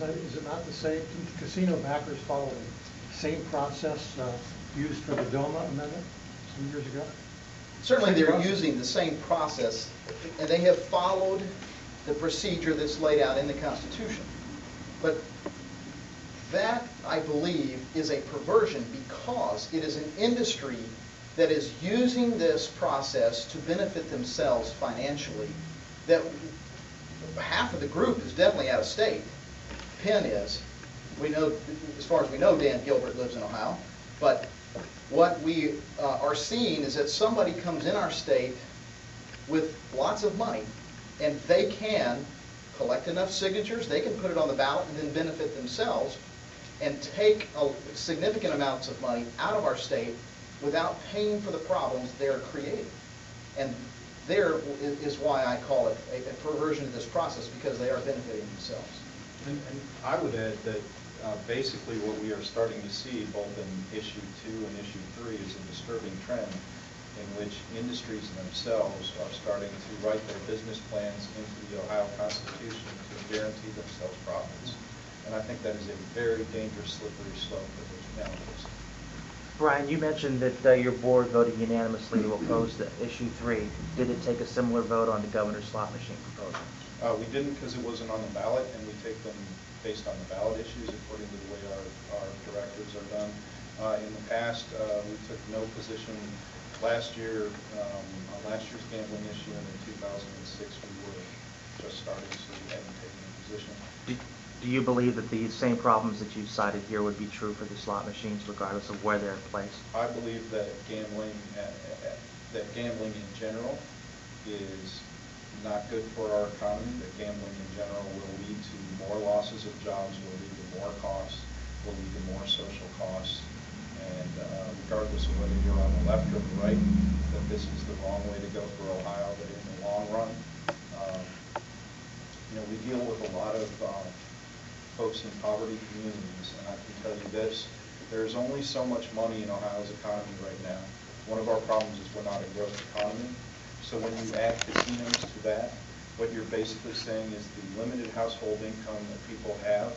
Is it not the same? Casino backers follow the same process used for the DOMA amendment some years ago? Certainly they're using the same process, and they have followed the procedure that's laid out in the Constitution. But that, I believe, is a perversion because it is an industry that is using this process to benefit themselves financially. That half of the group is definitely out of state. Penn is. We know, as far as we know, Dan Gilbert lives in Ohio. But what we are seeing is that somebody comes in our state with lots of money, and they can collect enough signatures, they can put it on the ballot and then benefit themselves and take significant amounts of money out of our state without paying for the problems they're creating. And there is why I call it a perversion of this process, because they are benefiting themselves. And I would add that basically what we are starting to see both in issue 2 and issue 3 is a disturbing trend in which industries themselves are starting to write their business plans into the Ohio Constitution to guarantee themselves profits. And I think that is a very dangerous slippery slope that we're now facing. Brian, you mentioned that your board voted unanimously to oppose the issue 3. Did it take a similar vote on the governor's slot machine proposal? We didn't, because it wasn't on the ballot, and we take them based on the ballot issues according to the way our directives are done. In the past, we took no position. Last year, on last year's gambling issue, and in 2006, we were just starting, so we hadn't taken a position. Do you believe that the same problems that you cited here would be true for the slot machines, regardless of where they're placed? I believe that gambling in general is not good for our economy. That gambling in general will lead to more losses of jobs, will lead to more costs, will lead to more social costs. And regardless of whether you're on the left or the right, that this is the wrong way to go for Ohio, that in the long run, we deal with a lot of folks in poverty communities, and I can tell you this, there's only so much money in Ohio's economy right now. One of our problems is we're not a growth economy, so when you add casinos to that, what you're basically saying is the limited household income that people have,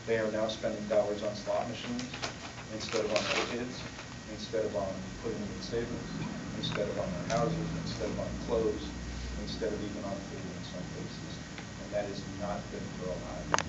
they are now spending dollars on slot machines instead of on their kids, instead of on putting them in savings, instead of on their houses, instead of on clothes, instead of even on food in some cases. And that is not good for Ohio.